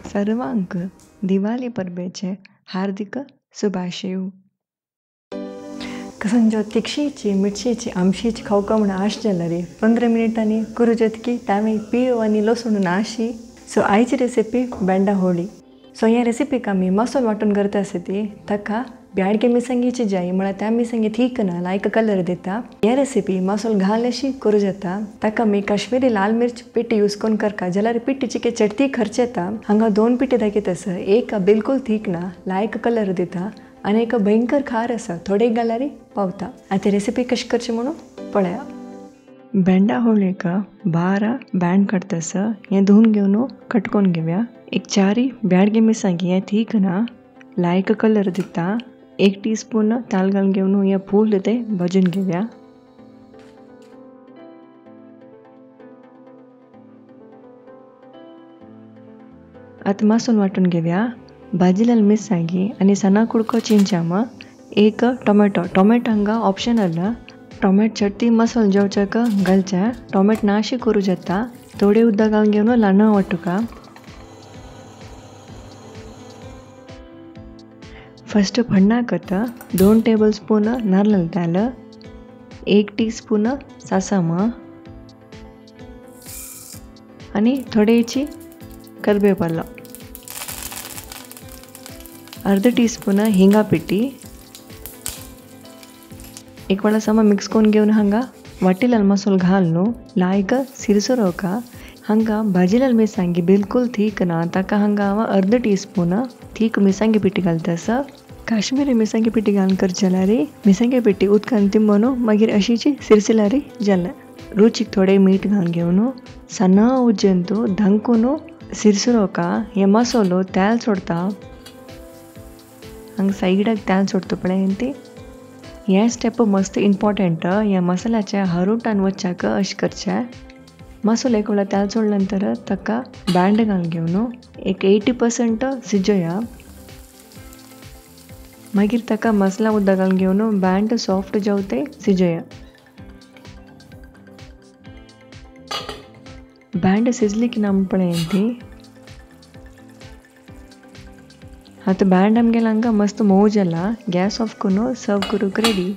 सर्वांक दिवाळी परबेचे हार्दिक शुभाशय। कसंजो तिक्षीची मिरचीची आमशीची खावका म्हणून आश जाल्यारी 15 मिनिटांनी करूजेत की त्यावेळी पीळ आणि लसूण नाशी। सो आयची रेसिपी बेंडा होळी। सो ह्या रेसिपीक आमी मसालो वांटून करता आसा ती ताका ब्याडगे मिरसांगेची जाय म्हळ्यार त्या मिरसांगे ठीक ना लायक कलर दिता। ह्या रेसिपी मसालो घाल अशी करूं जाता। ताका मी काश्मीरी लाल मिर्च पिठी यूज करून करता जाल्यार पिठीची के चटती खर्च येता। हांगा 2 पिठी दाखयता आसा, एक बिलकुल ठीक ना लायक कलर दिता आनी एक भयंकर खार आसा थोडे घाल्यार पावता। आतां रेसिपी कशी करची म्हणून पळया। बेंडा होळेक 12 बँड काडतासा हें धुवन घेवन कट करून घेवया। एक 4 ब्याडगे मिरसांगे हें ठीक ना लायक कलर दिता। 1 टीस्पून ताल घालून घेवन हे फूल ते भाजून घेवया। आतां मसालो वांटून घेवया। भाजिल्ले मिरसांगे आनी सना कुडको चिंचाम, एक टोमॅटो हांगा ऑप्शनल। टोमॅटो चटणी मसालो जेवच्याक घालचे। टोमॅटो नाशी करूं जाता। थोडे उदक घालून घेवन ल्हान वांटूका। फर्स्ट फण्णाकत 2 टेबलस्पून नारळ तेल, 1 टीस्पून सासम आनी थोडेची करबेपालो, अर्ध टीस्पून हिंगा पिठी। एक वेळा सम मिक्स करून घेवन हांगा वाटिल्लो मसालो घालून लायक सिरसुरोका। हांगा भाजिल्ले मिरसांगे बिलकुल ठीक ना ताका हांगा हांव अर्ध टीस्पून ठीक मिरसांगे पिठी घालतासा। काश्मीरी मिरसांगे पिठी घालून करचे जाल्यार मिरसांगे पिठी उदकान तिंबून मागीर अशीची सिरसिल्यार जालें। रुचीक थोडे मीठ घालून घेवन सना उज्जंत धांकून सिरसुरोका। हे मसालो तेल सोडता हांगा सायडाक तेल सोडता पळय ती हे स्टेप मस्त इम्पॉर्टंट। ह्या मसाल्याचे हरुटान वच्चाक अशें करचें। मसालो एक वेळा तेल सोडले नंतर ताका बँड घालून घेवन एक 80% शिजोया। मागीर ताका मसाला उदक घालून घेवन बँड सॉफ्ट जावते शिजोया। बँड शिजली की ना पळय ती आतां बँड आमगेलो हांगा मस्त मोव जाला। गॅस ऑफ करून सर्व करूंक रेडी।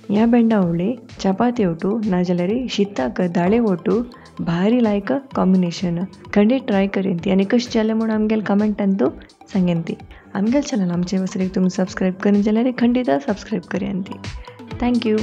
ह्या बेंडा होळी चपाती ओटू नाजाल्यार शीताक दाळे ओटू भारी लायक कॉम्बिनेशन। खंडीत ट्राय करेन ती आनी कशें जालें म्हणून आमगेल्या कमेंटान तूं सांगेन ती। आमगेल चॅनल आमचे वसरीक तुमी सबस्क्राईब करेन जाल्यार खंडीत सबस्क्राईब करेन ती। थँक्यू।